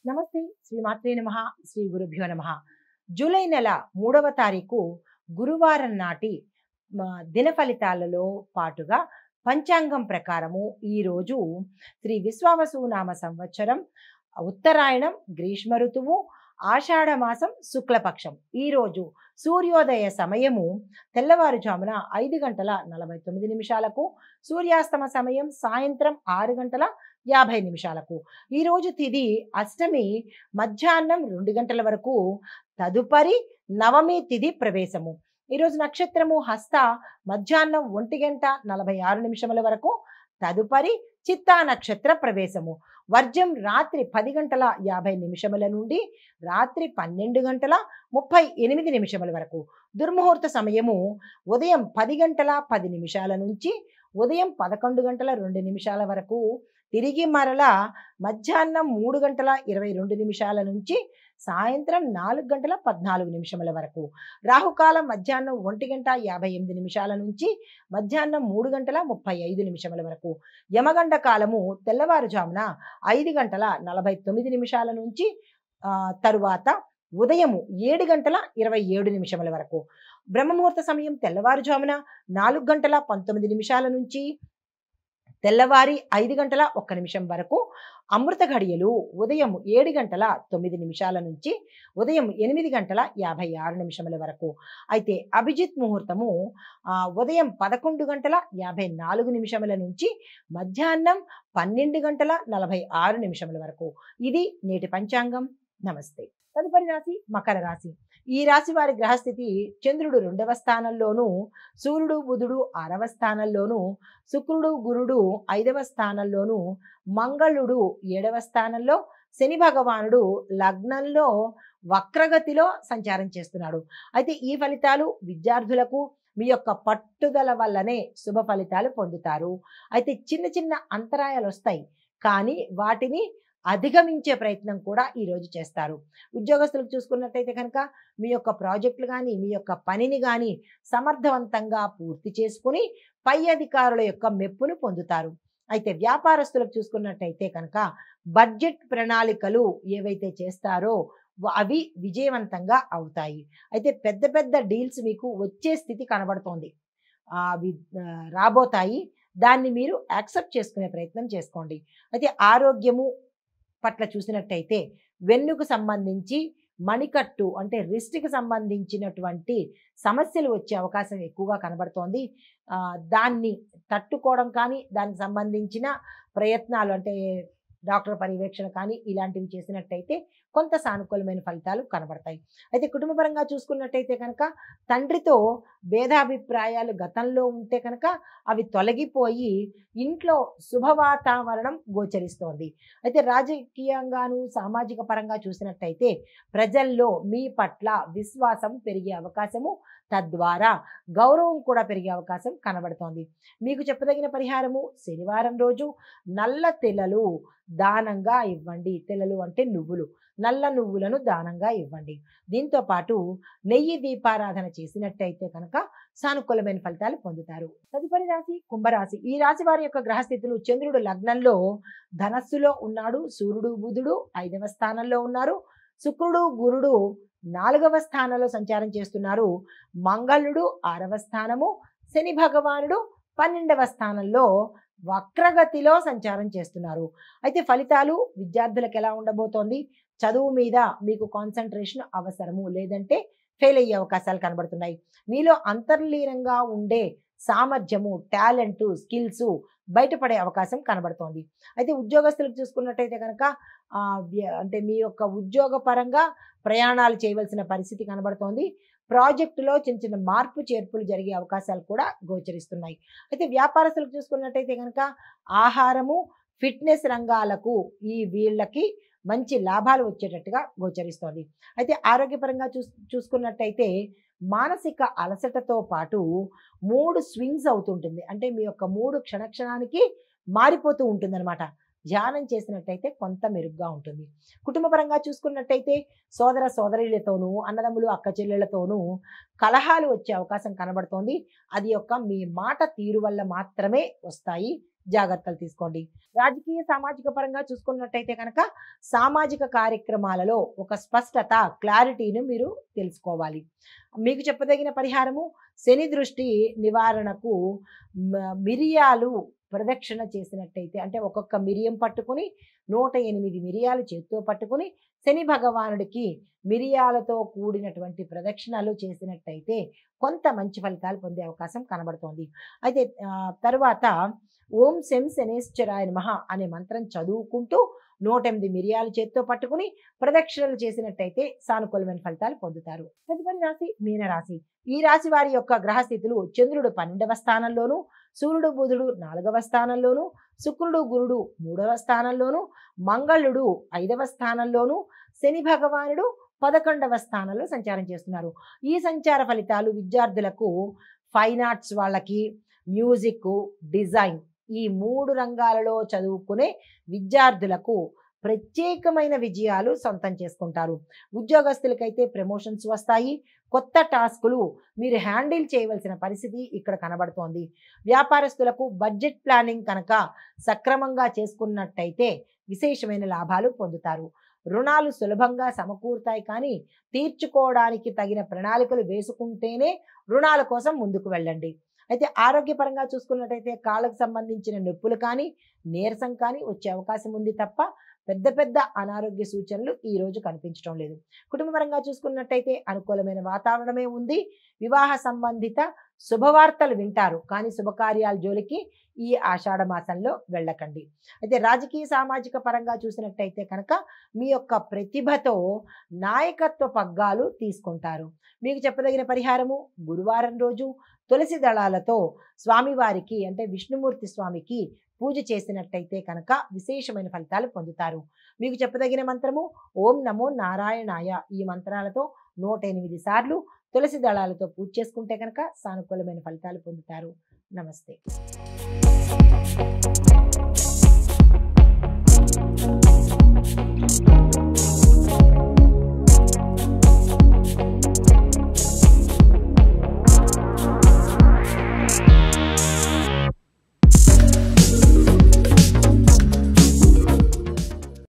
నమస్తే. శ్రీ మాత్రే నమః. శ్రీ గురుభ్యో నమః. జూలై నెల 3వ తారీఖు గురువారం నాటి దిన ఫలితాలలో పాటుగా పంచాంగం ప్రకారము ఈరోజు శ్రీ విశ్వావసునామ సంవత్సరం ఉత్తరాయణం గ్రీష్మ ఋతువు ఆషాఢ మాసం శుక్లపక్షం. ఈరోజు సూర్యోదయ సమయము తెల్లవారుజామున 5:49 సూర్యాస్తమ సమయం సాయంత్రం 6:50. ఈరోజు తిథి అష్టమి మధ్యాహ్నం 2 గంటల వరకు, తదుపరి నవమి తిథి ప్రవేశము. ఈరోజు నక్షత్రము హస్త మధ్యాహ్నం 1:46 వరకు, తదుపరి చిత్తా నక్షత్ర ప్రవేశము. వర్జం రాత్రి 10:50 నుండి రాత్రి 12:38 వరకు. దుర్ముహూర్త సమయము ఉదయం 10:10 నుంచి ఉదయం 11:02 వరకు. తిరిగి మరలా మధ్యాహ్నం 3:22 నుంచి సాయంత్రం 4:14 వరకు. రాహుకాలం మధ్యాహ్నం 1:58 నుంచి మధ్యాహ్నం 3:35 వరకు. యమగండ కాలము తెల్లవారుజామున 5:49 నుంచి తరువాత ఉదయము 7:27 వరకు. బ్రహ్మముహూర్త సమయం తెల్లవారుజామున 4:19 నుంచి తెల్లవారి 5:01 వరకు. అమృత ఘడియలు ఉదయం 7:09 నుంచి ఉదయం 8:56 వరకు. అయితే అభిజిత్ ముహూర్తము ఉదయం 11:54 నుంచి మధ్యాహ్నం 12:46 వరకు. ఇది నేటి పంచాంగం. నమస్తే. తదుపరి రాశి మకర రాశి. ఈ రాశి వారి గ్రహస్థితి: చంద్రుడు 2వ స్థానంలోను, సూర్యుడు బుధుడు 6వ స్థానంలోను, శుక్రుడు గురుడు 5వ స్థానంలోను, మంగళుడు 7వ స్థానంలో, శని భగవానుడు లగ్నంలో వక్రగతిలో సంచారం చేస్తున్నాడు. అయితే ఈ ఫలితాలు విద్యార్థులకు మీ యొక్క పట్టుదల వల్లనే శుభ ఫలితాలు పొందుతారు. అయితే చిన్న చిన్న అంతరాయాలు వస్తాయి, కానీ వాటిని అధిగమించే ప్రయత్నం కూడా ఈరోజు చేస్తారు. ఉద్యోగస్తులకు చూసుకున్నట్టయితే కనుక మీ యొక్క ప్రాజెక్టులు కానీ మీ యొక్క పనిని కానీ సమర్థవంతంగా పూర్తి చేసుకుని పై అధికారుల యొక్క మెప్పును పొందుతారు. అయితే వ్యాపారస్తులకు చూసుకున్నట్టయితే కనుక బడ్జెట్ ప్రణాళికలు ఏవైతే చేస్తారో అవి విజయవంతంగా అవుతాయి. అయితే పెద్ద పెద్ద డీల్స్ మీకు వచ్చే స్థితి కనబడుతోంది, అవి రాబోతాయి. దాన్ని మీరు యాక్సెప్ట్ చేసుకునే ప్రయత్నం చేసుకోండి. అయితే ఆరోగ్యము పట్ల చూసినట్టయితే వెన్నుకు సంబంధించి మణికట్టు అంటే రిస్ట్కి సంబంధించినటువంటి సమస్యలు వచ్చే అవకాశం ఎక్కువగా కనబడుతోంది. దాన్ని తట్టుకోవడం కానీ దానికి సంబంధించిన ప్రయత్నాలు అంటే డాక్టర్ పర్యవేక్షణ కానీ ఇలాంటివి చేసినట్టయితే కొంత సానుకూలమైన ఫలితాలు కనబడతాయి. అయితే కుటుంబపరంగా చూసుకున్నట్టయితే కనుక తండ్రితో భేదాభిప్రాయాలు గతంలో ఉంటే కనుక అవి తొలగిపోయి ఇంట్లో శుభవాతావరణం గోచరిస్తోంది. అయితే రాజకీయంగాను సామాజిక పరంగా చూసినట్టయితే ప్రజల్లో మీ పట్ల విశ్వాసం పెరిగే అవకాశము, తద్వారా గౌరవం కూడా పెరిగే అవకాశం కనబడుతోంది. మీకు చెప్పదగిన పరిహారము: శనివారం రోజు నల్ల తెల్లలు దానంగా ఇవ్వండి. తెల్లలు అంటే నువ్వులు, నల్ల నువ్వులను దానంగా ఇవ్వండి. దీంతో పాటు నెయ్యి దీపారాధన చేసినట్టయితే కనుక సానుకూలమైన ఫలితాలు పొందుతారు. తదుపరి రాశి కుంభరాశి. ఈ రాశి వారి యొక్క గ్రహస్థితులు: చంద్రుడు లగ్నంలో ధనస్సులో ఉన్నాడు, సూర్యుడు బుధుడు 5వ స్థానంలో ఉన్నారు, శుక్రుడు గురుడు 4వ స్థానంలో సంచారం చేస్తున్నారు, మంగళుడు 6వ స్థానము, శని భగవానుడు 12వ స్థానంలో వక్రగతిలో సంచారం చేస్తున్నారు. అయితే ఫలితాలు విద్యార్థులకు ఎలా ఉండబోతోంది? చదువు మీద మీకు కాన్సన్ట్రేషన్ అవసరము, లేదంటే ఫెయిల్ అయ్యే అవకాశాలు కనబడుతున్నాయి. మీలో అంతర్లీనంగా ఉండే సామర్థ్యము, టాలెంట్, స్కిల్స్ బయటపడే అవకాశం కనబడుతోంది. అయితే ఉద్యోగస్తులకు చూసుకున్నట్టయితే కనుక అంటే మీ యొక్క ఉద్యోగ పరంగా ప్రయాణాలు చేయవలసిన పరిస్థితి కనబడుతోంది. ప్రాజెక్టులో చిన్న చిన్న మార్పు చేర్పులు జరిగే అవకాశాలు కూడా గోచరిస్తున్నాయి. అయితే వ్యాపారస్తులకు చూసుకున్నట్టయితే కనుక ఆహారము, ఫిట్నెస్ రంగాలకు వీళ్ళకి మంచి లాభాలు వచ్చేటట్టుగా గోచరిస్తోంది. అయితే ఆరోగ్యపరంగా చూసుకున్నట్టయితే మానసిక అలసటతో పాటు మూడు స్వింగ్స్ అవుతుంటుంది. అంటే మీ యొక్క మూడు క్షణక్షణానికి మారిపోతూ ఉంటుందన్నమాట. ధ్యానం చేసినట్టయితే కొంత మెరుగ్గా ఉంటుంది. కుటుంబపరంగా చూసుకున్నట్టయితే సోదర సోదరీలతోనూ, అన్నదమ్ములు అక్క చెల్లెళ్లతోనూ కలహాలు వచ్చే అవకాశం కనబడుతోంది. అది మీ మాట తీరు వల్ల మాత్రమే వస్తాయి. జాగ్రత్తలు తీసుకోండి. రాజకీయ సామాజిక పరంగా చూసుకున్నట్టయితే కనుక సామాజిక కార్యక్రమాలలో ఒక స్పష్టత, క్లారిటీని మీరు తెలుసుకోవాలి. మీకు చెప్పదగిన పరిహారము శని దృష్టి నివారణకు మిరియాలు ప్రదక్షిణ చేసినట్టయితే, అంటే ఒక్కొక్క మిరియం పట్టుకుని 108 మిరియాలు చేత్తో పట్టుకుని శని భగవానుడికి మిరియాలతో కూడినటువంటి ప్రదక్షిణలు చేసినట్టయితే కొంత మంచి ఫలితాలు పొందే అవకాశం కనబడుతోంది. అయితే తర్వాత ఓం శం శనేశ్వరాయ నమః అనే మంత్రం చదువుకుంటూ 108 మిరియాలు చేత్తో పట్టుకుని ప్రదక్షిణలు చేసినట్టయితే సానుకూలమైన ఫలితాలు పొందుతారు. తదుపరి రాశి మీనరాశి. ఈ రాశి వారి యొక్క గ్రహస్థితులు చంద్రుడు 12వ స్థానంలోను, సూర్యుడు బుధుడు 4వ స్థానంలోను, శుక్రుడు గురుడు 3వ స్థానంలోను, మంగళుడు 5వ స్థానంలోను, శని భగవానుడు 11వ స్థానంలో సంచారం చేస్తున్నారు. ఈ సంచార ఫలితాలు విద్యార్థులకు ఫైన్ ఆర్ట్స్ వాళ్ళకి, మ్యూజిక్, డిజైన్ ఈ 3 రంగాలలో చదువుకునే విద్యార్థులకు ప్రత్యేకమైన విజయాలు సొంతం చేసుకుంటారు. ఉద్యోగస్తులకైతే ప్రమోషన్స్ వస్తాయి. కొత్త టాస్కులు మీరు హ్యాండిల్ చేయవలసిన పరిస్థితి ఇక్కడ కనబడుతోంది. వ్యాపారస్తులకు బడ్జెట్ ప్లానింగ్ కనుక సక్రమంగా చేసుకున్నట్టయితే విశేషమైన లాభాలు పొందుతారు. రుణాలు సులభంగా సమకూరుతాయి, కానీ తీర్చుకోవడానికి తగిన ప్రణాళికలు వేసుకుంటేనే రుణాల కోసం ముందుకు వెళ్ళండి. అయితే ఆరోగ్యపరంగా చూసుకున్నట్టయితే కాళ్ళకు సంబంధించిన నొప్పులు కానీ, నీరసం కానీ వచ్చే అవకాశం ఉంది తప్ప పెద్ద పెద్ద అనారోగ్య సూచనలు ఈ రోజు కనిపించడం లేదు. కుటుంబపరంగా చూసుకున్నట్టయితే అనుకూలమైన వాతావరణమే ఉంది. వివాహ సంబంధిత శుభవార్తలు వింటారు, కానీ శుభకార్యాల జోలికి ఈ ఆషాఢ మాసంలో వెళ్ళకండి. అయితే రాజకీయ సామాజిక పరంగా చూసినట్టయితే కనుక మీ యొక్క ప్రతిభతో నాయకత్వ పగ్గాలు తీసుకుంటారు. మీకు చెప్పదగిన పరిహారము గురువారం రోజు తులసి దళాలతో స్వామివారికి, అంటే విష్ణుమూర్తి స్వామికి పూజ చేసినట్టయితే కనుక విశేషమైన ఫలితాలు పొందుతారు. మీకు చెప్పదగిన మంత్రము ఓం నమో నారాయణాయ. ఈ మంత్రాలతో 108 సార్లు తులసి దళాలతో పూజ చేసుకుంటే కనుక సానుకూలమైన ఫలితాలు పొందుతారు. నమస్తే.